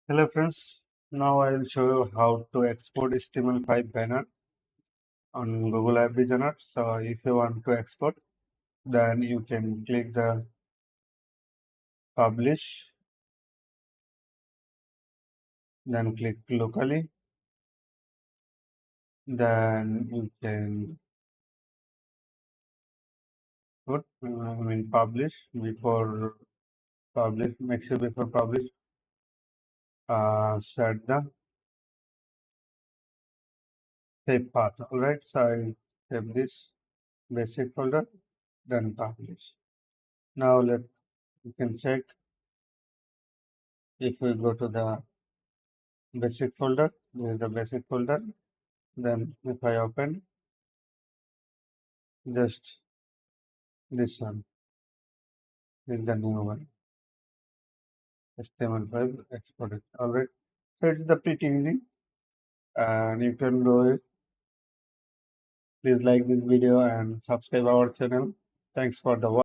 Hello friends, now I will show you how to export HTML5 banner on Google App Designer. So if you want to export, then you can click the publish, then click locally, then you can put publish before publish, make sure before publish, set the save path. Alright, so I save this basic folder, then publish. Now you can check if we go to the basic folder. This is the basic folder. Then if I open just this one, is the new one, HTML5 exported. Alright. So it's the pretty easy and you can do it. Please like this video and subscribe our channel. Thanks for the watch.